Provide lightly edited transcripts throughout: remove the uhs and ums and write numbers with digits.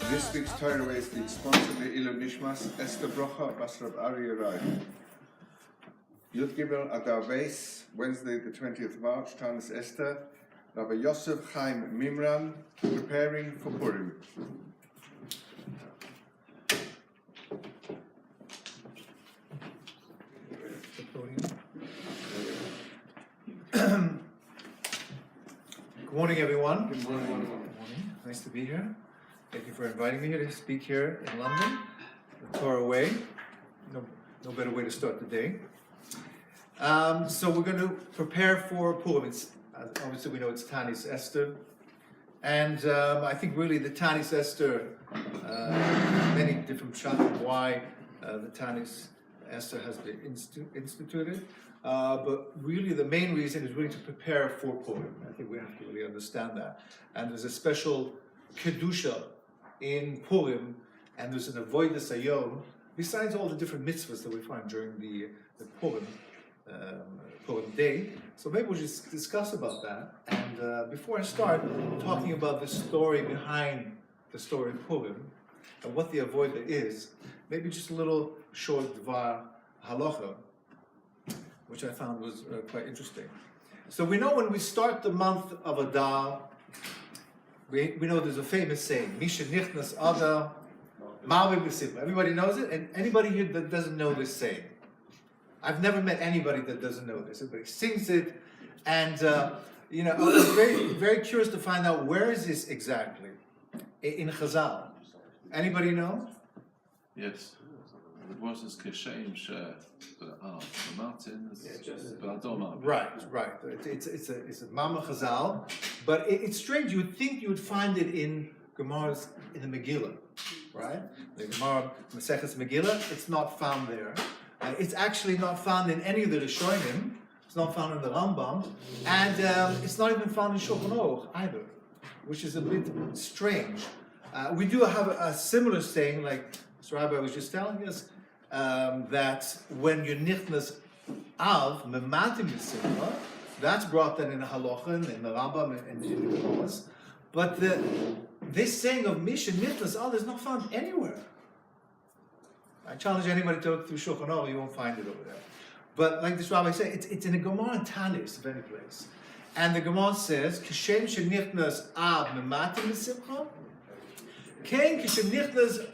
This week's Torah Way is being sponsored by Ilu Nishmas, Esther Brocha, Bas Rab Arizal. Yud Gimel Adar Beis, Wednesday the 20th of March, Tanis Esther, Rabbi Yosef Chaim Mimran, preparing for Purim. Good morning, everyone. Good morning. Good morning. Nice to be here. Thank you for inviting me here to speak here in London, the Torah Way. No better way to start the day. So we're going to prepare for Purim. Obviously, we know it's Tanis Esther. And I think really the Tanis Esther, many different shots of why the Tanis Esther has been instituted. But really the main reason is really to prepare for Purim. I think we have to really understand that. And there's a special Kedusha in Purim, and there's an Avodas Hayom, besides all the different mitzvahs that we find during the Purim day. So maybe we'll just discuss about that. And before I start talking about the story behind the story of Purim, and what the Avodah is, maybe just a little short Dvar Halacha, which I found was quite interesting. So we know when we start the month of Adar, we know there's a famous saying, Misha Nichnas Adar, Ma'aveh B'Simcha. Everybody knows it, and anybody here that doesn't know this saying? I've never met anybody that doesn't know this. Everybody sings it, and I was very, very curious to find out where is this exactly in Chazal. Anybody know? Yes. It was as Keshem Martin. Right. It's a Mama Chazal, but it's strange. You would think you would find it in Gemara's in the Megillah, right? The Gemara Maseches Megillah. It's not found there. It's actually not found in any of the Rishonim. It's not found in the Rambam, and it's not even found in Shulchan Aruch either, which is a bit strange. We do have a similar saying, like Mr. Rabbi was just telling us, that when you're nichnas av mematim b'simcha, that's brought then in the halacha and in the Rambam and in the Gemara. But this saying of Misha nichnas av is not found anywhere. I challenge anybody to look through Shulchan Aruch, you won't find it over there. But like this Rabbi said, it's in a Gemara in Tanis, of any place. And the Gemara says, Kishem shenichnas av mematim b'simcha, kein kishem nichnas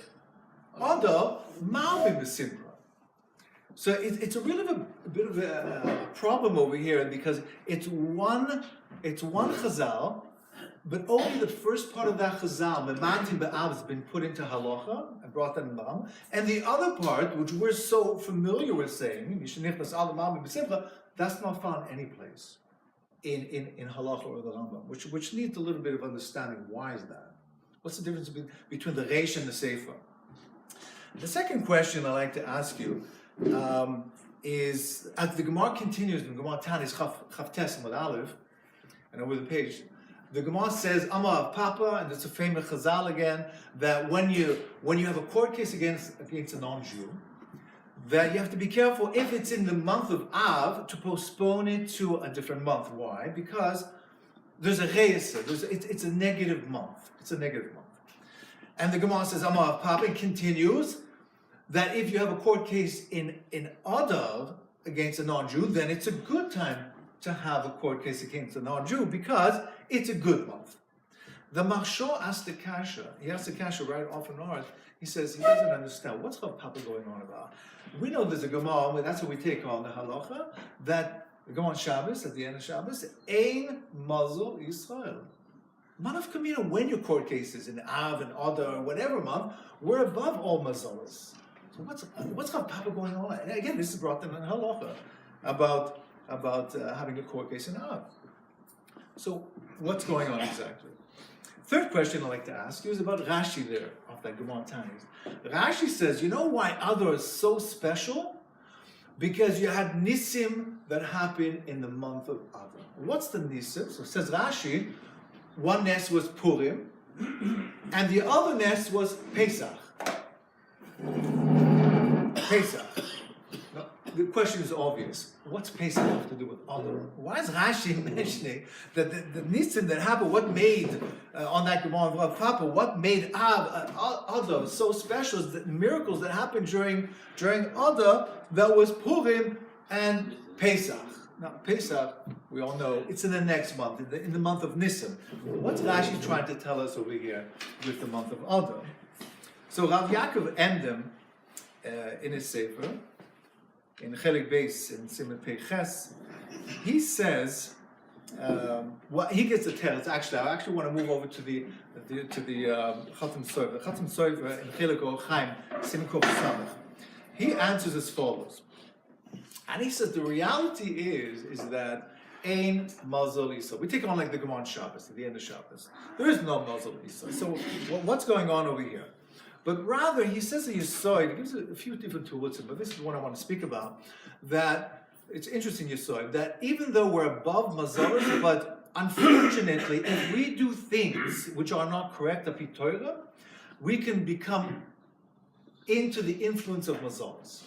Adar Ma'aveh B'Simcha. So it's a bit of a problem over here, because it's one Chazal, but only the first part of that Chazal, Memati B'Av, has been put into Halacha and brought that in Ram, and the other part, which we're so familiar with saying, Mishenichnas Adar Ma'aveh B'Simcha, that's not found any place in Halacha or the Rambam, which needs a little bit of understanding. Why is that? What's the difference between the Reish and the Sefer? The second question I like to ask you is, as the Gemara continues, the Gemara Tanis Chavtes Amud Aleph, and over the page, the Gemara says, Amar Papa, and it's a famous Chazal again, that when you have a court case against a non-Jew, that you have to be careful if it's in the month of Av to postpone it to a different month. Why? Because there's a reisa, it's a negative month. It's a negative month. And the Gemara says, Amar Papa, and continues that if you have a court case in Adar against a non-Jew, then it's a good time to have a court case against a non-Jew because it's a good month. The Marsha asked the Kasha, he asked the Kasha right off and on, he says he doesn't understand what's Papa going on about. We know there's a Gemara, that's what we take on the halacha, that the Gemara on Shabbos, at the end of Shabbos, Ein Mazel Yisrael. Manav Kamina, when your court case is in Av and Adar or whatever month, we're above all mazalas. So what's Papa going on? And again, this is brought them in halacha about having a court case in Av. So what's going on exactly? Third question I'd like to ask you is about Rashi there, of that Gemara Tanis. Rashi says, you know why Adar is so special? Because you had Nisim that happened in the month of Adar. What's the Nisim? So says Rashi, one nest was Purim, and the other nest was Pesach. the question is obvious. What's Pesach have to do with Adar? Why is Rashi mentioning that the Nisim that happened, what made, on that Gemara of Papa, what made Adar so special is the miracles that happened during Adar, that was Purim and Pesach. Now, Pesach, we all know, it's in the next month, in the month of Nisan. What's Rashi trying to tell us over here with the month of Adar? So Rav Yaakov Emden, in his Sefer, in Chelik Beis, in Siman Pei Ches, he says, he gets a tell. I actually want to move over to the Chatam Sofer. The Chatam Sofer in Chelik Orchaim, Siman Kuf Samach. He answers as follows. And he says the reality is that Ein Mazal Isa. We take it on like the Gemara on Shabbos, at the end of Shabbos. There is no Mazal Isa. So what's going on over here? But rather, he says in Yesod, he gives a few different tools, but this is the one I want to speak about, that it's interesting, Yesod, that even though we're above Mazal Isa, but unfortunately, if we do things which are not correct, api Torah, we can become into the influence of Mazal Isa.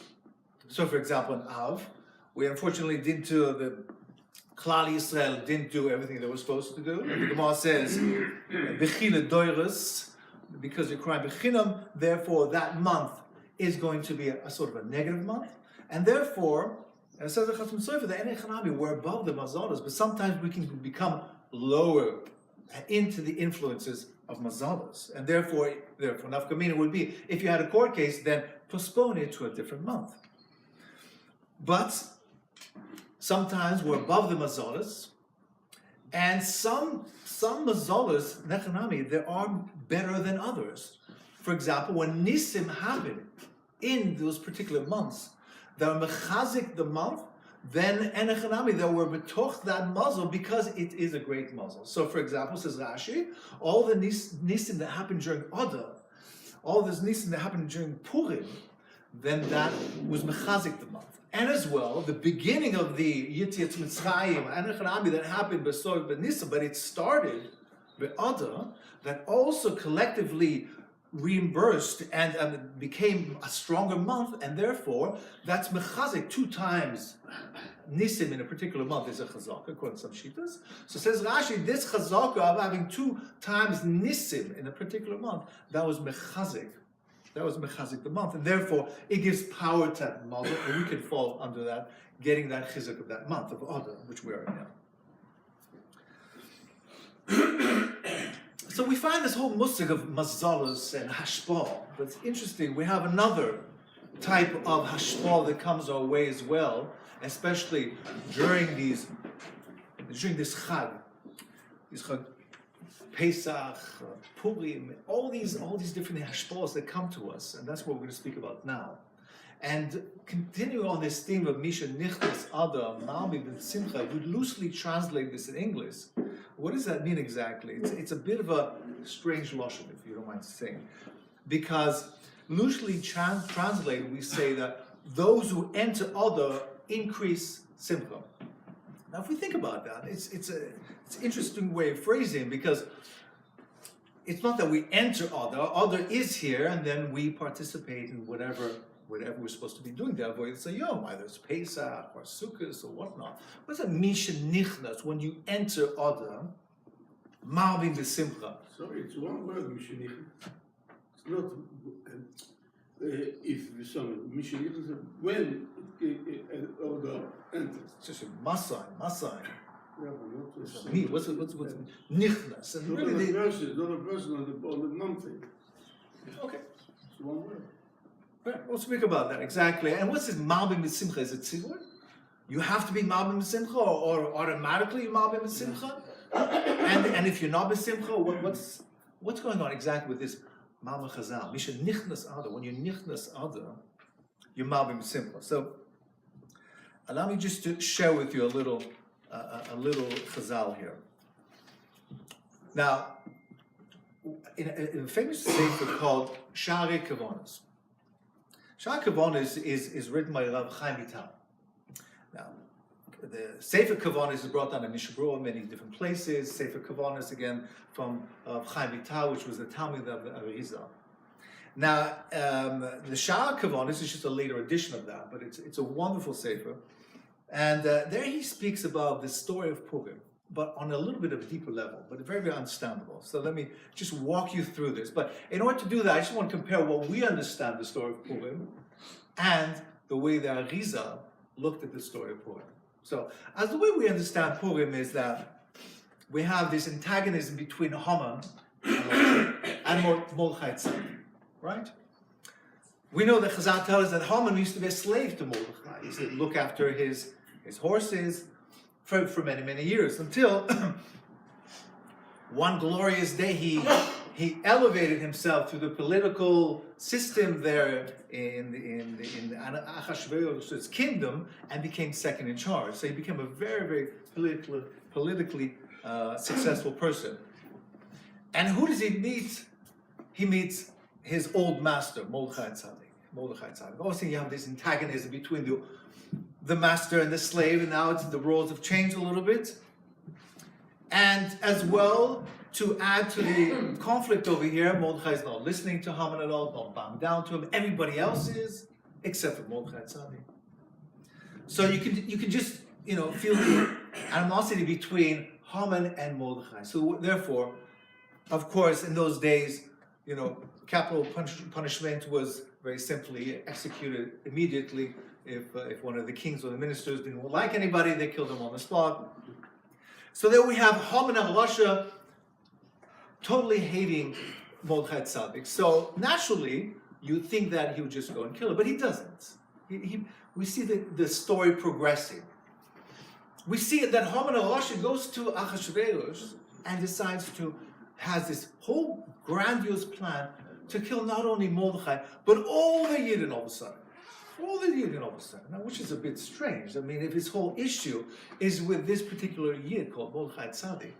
So, for example, in Av, we unfortunately didn't do the Klal Yisrael didn't do everything they were supposed to do. And the Gemara says, "Bechila doiros," because you're crying bechinam. Therefore, that month is going to be a sort of a negative month, and therefore, and it says the Chatzim Sofer, the Enei Chanami, we're above the mazalas, but sometimes we can become lower into the influences of mazalas, and therefore, nafkamina would be if you had a court case, then postpone it to a different month. But sometimes we're above the mazalas, and some mazalas, nechanami, they are better than others. For example, when nisim happen in those particular months, that are mechazik the month, then enechanami, that we're betoch that mazal because it is a great mazal. So, for example, says Rashi, all the nisim that happened during Adar, all this nisim that happened during Purim, then that was mechazik the month. And as well, the beginning of the Yitzias Mitzrayim, Enechanami, that happened b'Sor b'Nisan, but it started b'Adar, that also collectively reimbursed and became a stronger month, and therefore, that's mechazik 2 times Nisim in a particular month is a chazaka, according to some shittas. So says Rashi, this chazaka of having 2 times Nisim in a particular month, that was mechazik. That was mechazik the month, and therefore it gives power to that month, and we can fall under that, getting that chizuk of that month of Adar, which we are in now. So we find this whole musig of mazalos and hashpah, but it's interesting. We have another type of hashpah that comes our way as well, especially during this chag, Pesach, Purim, all these different hashpahs that come to us, and that's what we're going to speak about now. And continuing on this theme of Misha Nichnas Adar, Malmi Ben Simcha, we loosely translate this in English. What does that mean exactly? It's a bit of a strange lashon, if you don't mind saying, because loosely translated, we say that those who enter Adar increase Simcha. Now, if we think about that, it's an interesting way of phrasing, because it's not that we enter Adar. Adar is here, and then we participate in whatever we're supposed to be doing there. It's a yom, either it's Pesach or Sukkot or whatnot. What's a Misha Nichnas when you enter Adar? Marvin B'Simcha. Sorry, it's one word, Misha Nichnas. It's not if some Misha Nichnas, when Adar enters. It's just a Masai. Yeah, but not Me, what's Nichnas? And not really, a person on the month thing. okay. It's one word. Right, we'll speak about that, exactly. And what's this Malbim B'Simcha? Is it tzibur? You have to be Malbim B'Simcha, or automatically you're Malbim B'Simcha? And if you're not B'Simcha, what's going on exactly with this Malbim Chazal? Misha Nichnas Adar. When you're Nichnas Adar, you're Malbim B'Simcha. So, allow me just to share with you a little Chazal here. Now, in a famous sefer called Sha'arei Kavonos. Sha'arei Kavonos is written by Rav Chaim Vital. Now, the Sefer Kavonos is brought down in Mishabura in many different places. Sefer Kavonos, again, from Chaim Vital, which was the Talmud of Arizal. Now, the Sha'ar Kavon, this is just a later edition of that, but it's a wonderful sefer. And there he speaks about the story of Purim, but on a little bit of a deeper level, but very, very understandable. So let me just walk you through this. But in order to do that, I just want to compare what we understand the story of Purim and the way the Arizal looked at the story of Purim. So, as the way we understand Purim is that we have this antagonism between Haman and Mordechai Tzaddik, right? We know that Chazal tells us that Haman used to be a slave to Mordechai. He used to look after his horses for many, many years, until one glorious day he elevated himself to the political system there in Achashverosh's kingdom and became second in charge. So he became a very, very politically successful person. And who does he meet? He meets his old master, Mordechai Tzaddik. Obviously, you have this antagonism between the master and the slave, and now the roles have changed a little bit. And as well, to add to the conflict over here, Mordechai is not listening to Haman at all, not bowing down to him. Everybody else is, except for Mordechai Tzaddik. So you can just feel the animosity between Haman and Mordechai. So therefore, of course, in those days, capital punishment was very simply executed immediately. If one of the kings or the ministers didn't like anybody, they killed them on the spot. So there we have Haman and Rasha totally hating Mordechai Tzaddik. So naturally, you think that he would just go and kill him, but he doesn't. We see the story progressing. We see that Haman and Rasha goes to Achashverosh and has this whole grandiose plan to kill not only Mordechai, but all the Yidden all of a sudden. Now, which is a bit strange. I mean, if his whole issue is with this particular Yid called Mordechai Tzaddik,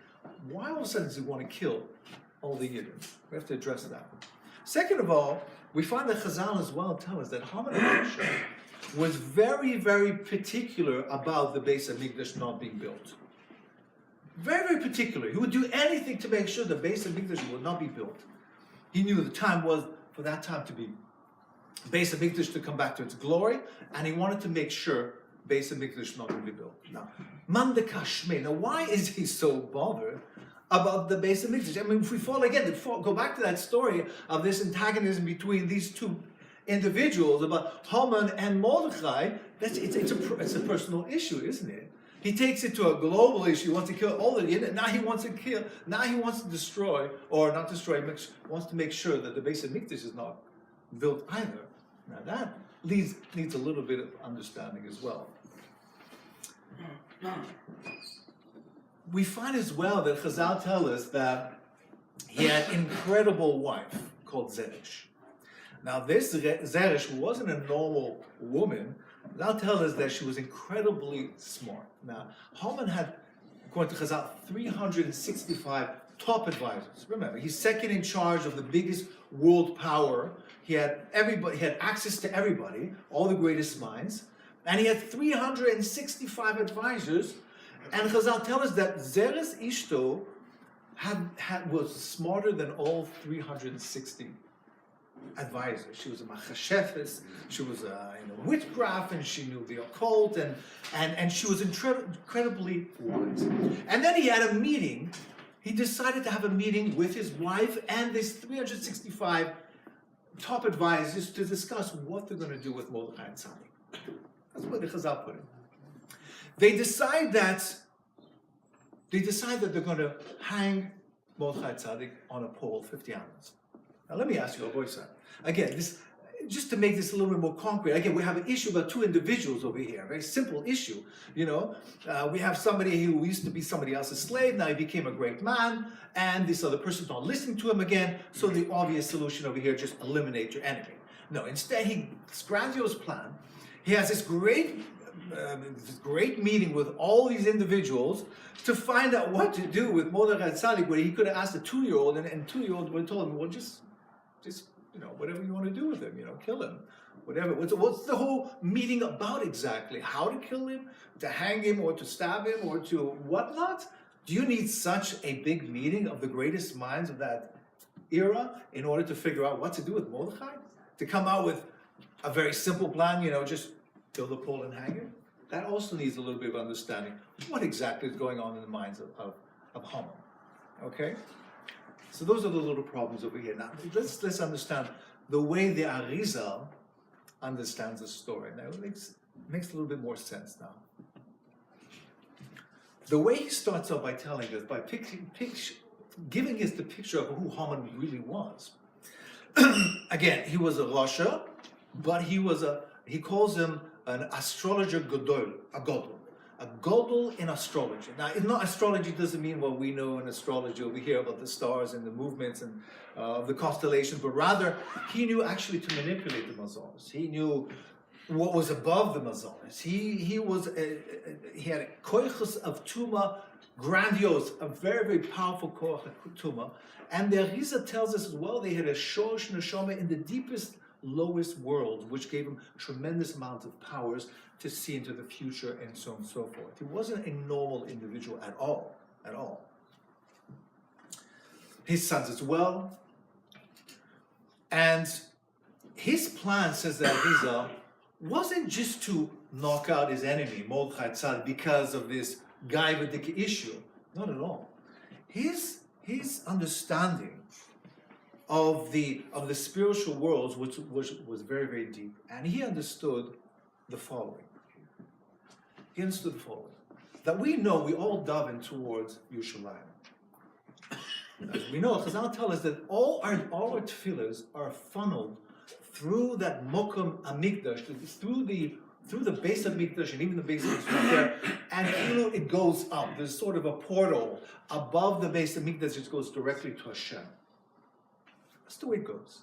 why all of a sudden does he want to kill all the Yidden? We have to address that. Second of all, we find that Chazal as well tell us that Haman was very, very particular about the Beis HaMikdash not being built. Very, very particular. He would do anything to make sure the Beis HaMikdash would not be built. He knew the time was for that time to be Beis HaMikdash to come back to its glory, and he wanted to make sure Beis HaMikdash not going to be built. Now, Mandakashme. Now, why is he so bothered about the Beis HaMikdash? I mean, if we go back to that story of this antagonism between these two individuals about Haman and Mordechai, it's a personal issue, isn't it? He takes it to a global issue. He wants to kill all the Yidden. Now he wants to destroy, or not destroy, wants to make sure that the Beis HaMikdash is not built either. Now that needs a little bit of understanding as well. We find as well that Chazal tell us that he had an incredible wife called Zeresh. Now this Zeresh wasn't a normal woman. Chazal tell us that she was incredibly smart. Now Haman had, according to Chazal, 365 top advisors. Remember, he's second in charge of the biggest world power. He had access to everybody, all the greatest minds, and he had 365 advisors. And Chazal tell us that Zeres Ishto was smarter than all 360 advisors. She was a machashefes, she was a witchcraft, and she knew the occult, and she was incredibly wise. And then he had a meeting. He decided to have a meeting with his wife and these 365 top advisors to discuss what they're going to do with Mordechai and Tzaddik. That's what the Chazal put it. They decide that they're going to hang Mordechai Tzaddik on a pole 50 hours. Now let me ask you, Boysa. Again, just to make this a little bit more concrete, again, we have an issue about two individuals over here, a very simple issue. We have somebody who used to be somebody else's slave, now he became a great man, and this other person's not listening to him again, so the obvious solution over here, just eliminate your enemy. No, instead, this grandiose plan, he has this great meeting with all these individuals to find out what to do with Mordechai Tzaddik, where he could have asked a 2-year-old, and 2-year-old would have told him, well, just whatever you want to do with him, kill him, whatever. What's the whole meeting about exactly? How to kill him, to hang him, or to stab him, or to whatnot? Do you need such a big meeting of the greatest minds of that era in order to figure out what to do with Mordechai? To come out with a very simple plan, just kill the pole and hang it? That also needs a little bit of understanding what exactly is going on in the minds of Haman. Okay? So those are the little problems over here. Now, let's understand the way the Arizal understands the story. Now, it makes a little bit more sense now. The way he starts off by telling us, by giving us the picture of who Haman really was. Again, he was a Rasha, but he calls him an astrologer Godol, a Godol in astrology. Now, astrology doesn't mean what we know in astrology over here about the stars and the movements and the constellations, but rather he knew actually to manipulate the Mazars. He knew what was above the Mazars. He had a koichus of Tuma, grandiose, a very, very powerful koich of Tuma. And the Arizal tells us as well, they had a shorish neshama in the deepest, lowest world, which gave him tremendous amounts of powers to see into the future and so on and so forth. He wasn't a normal individual at all. His sons as well. And his plan, says the Arizal, wasn't just to knock out his enemy, Mordechai Tzad, because of this Gaivadik issue. Not at all. His understanding of the spiritual worlds was very, very deep. And he understood the following. That we know we all daven towards Yerushalayim. As we know, Chazal tell us that all our tefillahs are funneled through that Mokum Amikdash, through the base of Mikdash and even the base of Mikdash there, and it goes up. There's sort of a portal above the base of Mikdash which goes directly to Hashem. That's the way it goes.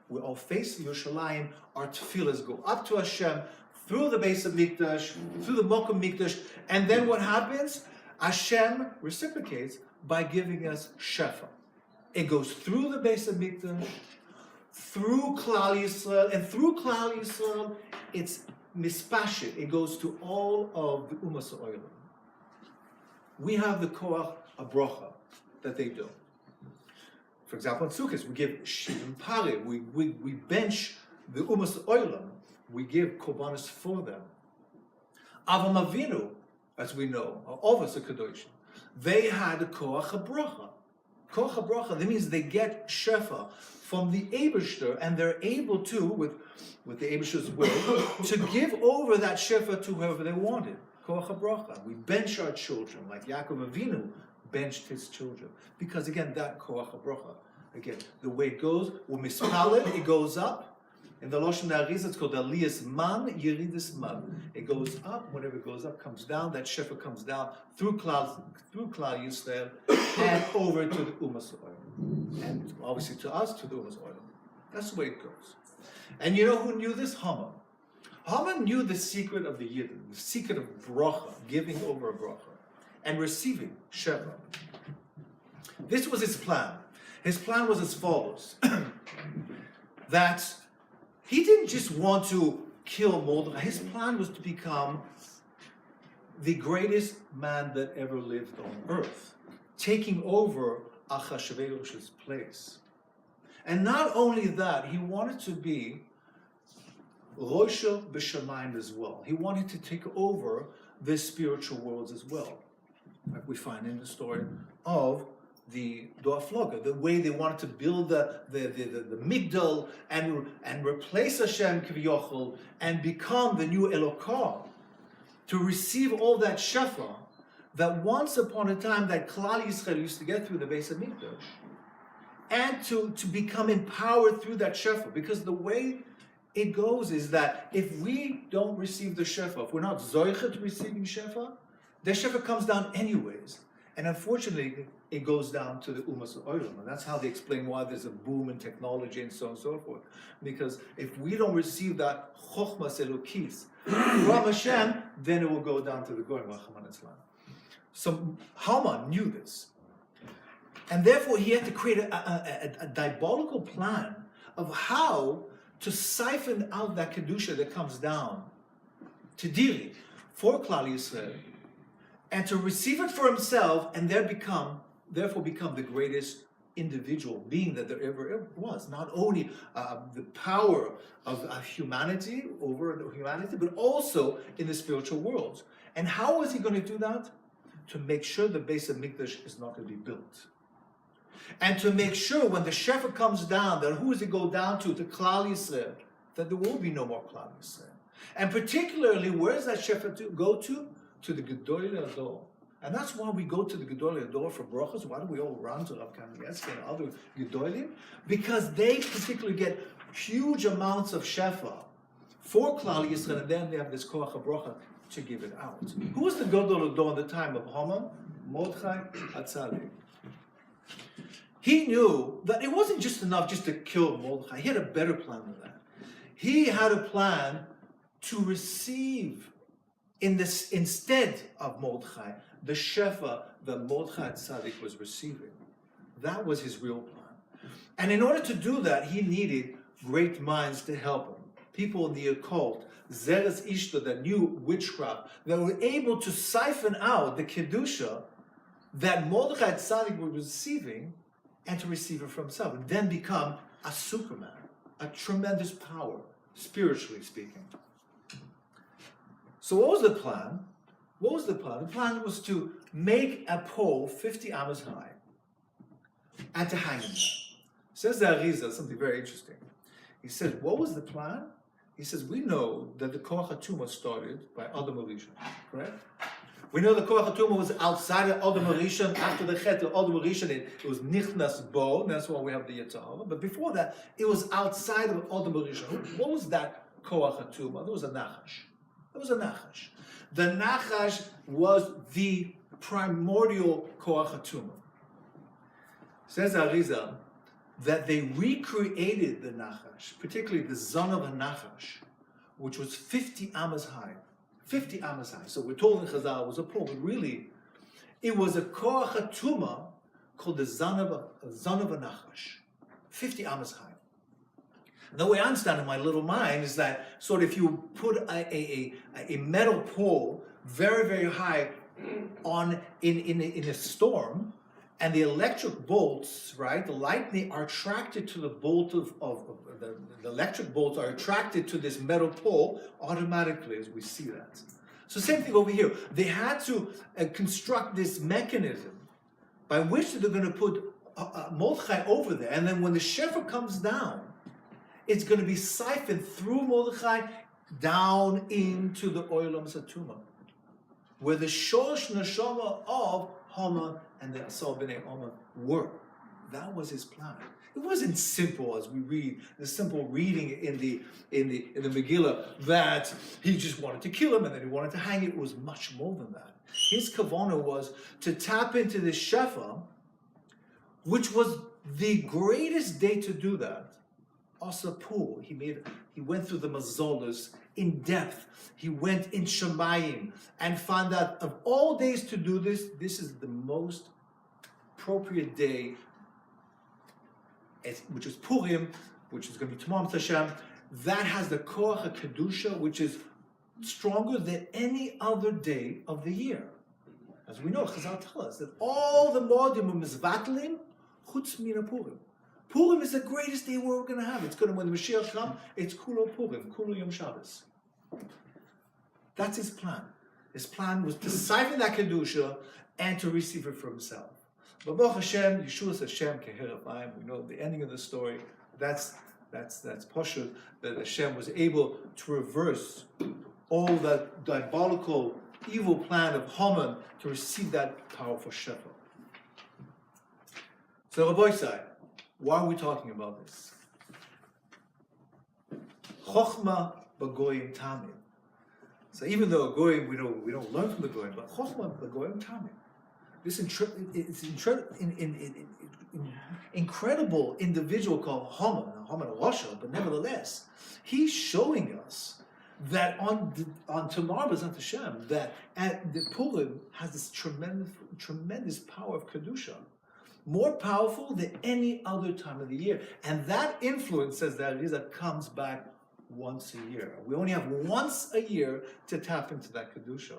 We all face Yerushalayim, our tefillahs go up to Hashem, through the base of Mikdash, through the Mokum Mikdash, and then what happens? Hashem reciprocates by giving us Shefa. It goes through the base of Mikdash, through Klal Yisrael, and through Klal Yisrael, it's mispashit. It goes to all of the Umas Oilam. We have the Koach Abrocha that they do. For example, in Sukkot, we give Shivim Parim, we bench the Umas Oilam, we give Korbanos for them. Avraham Avinu, as we know, or Ovos HaKadosh, they had a Koach HaBrocha. Koach HaBrocha, that means they get Shefa from the Eibishter, and they're able to, with the Eibishter's will, to give over that Shefa to whoever they wanted. Koach HaBrocha. We bench our children, like Yaakov Avinu benched his children. Because again, that Koach HaBrocha, again, the way it goes, when Mispaled, it goes up. In the Lashon Arizal, it's called Aliyas Man, Yeridus Man. It goes up, whenever it goes up, comes down, that Shefa comes down through Klal Yisrael and over to the Umas Oilam. And obviously to us, to the Umas Oilam. That's the way it goes. And you know who knew this? Haman. Haman knew the secret of the Yidden, the secret of bracha, giving over a bracha, and receiving Shefa. This was his plan. His plan was as follows. That he didn't just want to kill Mordechai. His plan was to become the greatest man that ever lived on earth, taking over Achashverosh's place. And not only that, he wanted to be Roshel B'Shamayim as well. He wanted to take over the spiritual worlds as well. Like we find in the story of the Doafloga, the way they wanted to build the Migdal and replace Hashem Kviyochel and become the new Elokah, to receive all that Shefa that once upon a time that Klal Yisrael used to get through the base of Mikdash, and to become empowered through that Shefa. Because the way it goes is that if we don't receive the Shefa, if we're not Zoichet receiving Shefa, the Shefa comes down anyways. And unfortunately, it goes down to the Umas Oilam. And that's how they explain why there's a boom in technology and so on and so forth. Because if we don't receive that Chochmas Elokis from Hashem, then it will go down to the Goyim, Rachaman Islam. So Haman knew this. And therefore, he had to create a diabolical plan of how to siphon out that Kedusha that comes down to Diri for Klal Yisrael, and to receive it for himself, and therefore become the greatest individual being that there ever was. Not only the power of humanity over the humanity, but also in the spiritual world. And how was he going to do that? To make sure the base of Mikdash is not going to be built. And to make sure when the Shefa comes down, that who does it go down to? To Klal Yisrael. That there will be no more Klal Yisrael. And particularly, where does that Shefa go to? To the Gedolei Ador. And that's why we go to the Gedolei Ador for brachas. Why do we all run to Rav Kanievsky and other Gedolim? Because they particularly get huge amounts of Shefa for Klal Yisrael, and then they have this Koach HaBracha to give it out. Who was the Gedolei Ador in the time of Haman? Mordechai HaTzadik. He knew that it wasn't just enough just to kill Mordechai. He had a better plan than that. He had a plan to receive instead of Mordechai, the Shefa that Mordechai Tzaddik was receiving. That was his real plan. And in order to do that, he needed great minds to help him. People in the occult, Zeres Ishta, that knew witchcraft, that were able to siphon out the Kedusha that Mordechai Tzaddik was receiving and to receive it for himself, and then become a Superman, a tremendous power, spiritually speaking. So what was the plan? What was the plan? The plan was to make a pole 50 amos high and to hang him there. Says the Arizal something very interesting. He says, what was the plan? He says, we know that the Koach HaTumah started by Adam Rishon, correct? We know the Koach HaTumah was outside of Adam Rishon. After the Chet of Adam Rishon, it was Nichnas Bo, and that's why we have the Yetzirah. But before that, it was outside of Adam Rishon. What was that Koach HaTumah? There was a Nachash. There was a Nachash. The Nachash was the primordial Koach HaTumah. Says Arizal that they recreated the Nachash, particularly the Zon of a Nachash, which was 50 amos high. 50 amos high. So we're told in Chazal it was a pole, but really, it was a Koach HaTumah called the Zon of a Nachash. 50 amos high. The way I understand in my little mind is that sort of if you put a metal pole very, very high in a storm, and the electric bolts, right, the lightning are attracted to the bolt the electric bolts are attracted to this metal pole automatically as we see that. So same thing over here. They had to construct this mechanism by which they're going to put Mordechai over there, and then when the Shefa comes down, it's going to be siphoned through Mordechai down into the Olam Satuma, where the Shosh Neshama of Haman and the Asal B'nai Haman were. That was his plan. It wasn't simple as we read the simple reading in the Megillah that he just wanted to kill him and then he wanted to hang it. It was much more than that. His kavanah was to tap into this Shefa, which was the greatest day to do that. Asapur, he went through the mazolas in depth. He went in Shemayim and found out of all days to do this, this is the most appropriate day, which is Purim, which is going to be Tamam Hashem. That has the Koach HaKedusha, which is stronger than any other day of the year. As we know, Chazal tell us that all the Moedim are Mizvatlim, Chutz Mina Purim. Purim is the greatest day we're going to have. It's going to, when the Mashiach comes, it's Kulo Purim, Kulo Yom Shabbos. That's his plan. His plan was to siphon that Kedusha and to receive it for himself. But Baruch Hashem, Yeshua Hashem Keheref Ayim. We know the ending of the story. That's Poshut, that Hashem was able to reverse all that diabolical, evil plan of Haman to receive that powerful Shefa. So Rabbi Isai, why are we talking about this? Chochma b'goyim tamim. So even though Goyim, we don't learn from the Goyim, but Chochma b'goyim tamim. This incredible individual called Haman Rasha, but nevertheless, he's showing us that on Tamar B'ezrat Hashem, that the Purim has this tremendous power of Kedusha, more powerful than any other time of the year. And that influence, says that Arizal, comes back once a year. We only have once a year to tap into that Kedusha.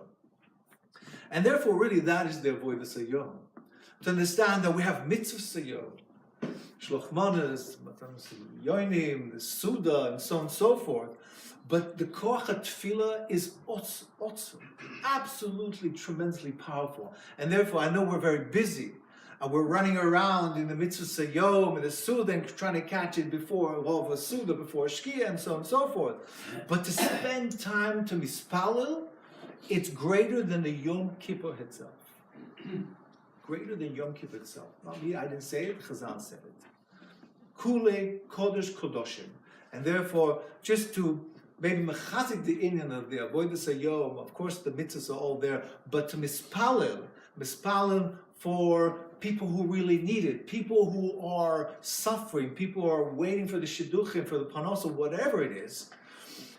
And therefore, really, that is the avodas hayom. To understand that we have mitzvahs hayom, shlochmanas, yoinim, the suda, and so on and so forth. But the koach tefillah is awesome, absolutely tremendously powerful. And therefore, I know we're very busy. And we're running around in the mitzvah sayom and the suda and trying to catch it before Rov Suda, before Shkia, and so on and so forth. But to spend time to mispalel, it's greater than the Yom Kippur itself. Greater than Yom Kippur itself. Not me, I didn't say it, Chazal said it. Kule Kodesh Kodoshim. And therefore, just to maybe mechazik the inyan of the avodas hayom, of course the mitzvahs are all there, but to mispalel for people who really need it, people who are suffering, people who are waiting for the shidduchim, for the panos, or whatever it is,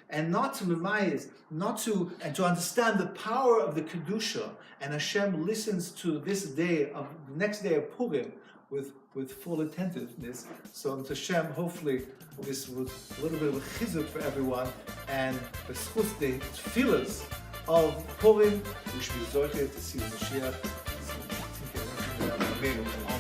and not to memayez, and to understand the power of the kedusha, and Hashem listens to this day of the next day of Purim with full attentiveness. So to Hashem, hopefully this was a little bit of a chizuk for everyone, and the schus the tefillas of Purim, we should be zocher to see Mashiach. Amen.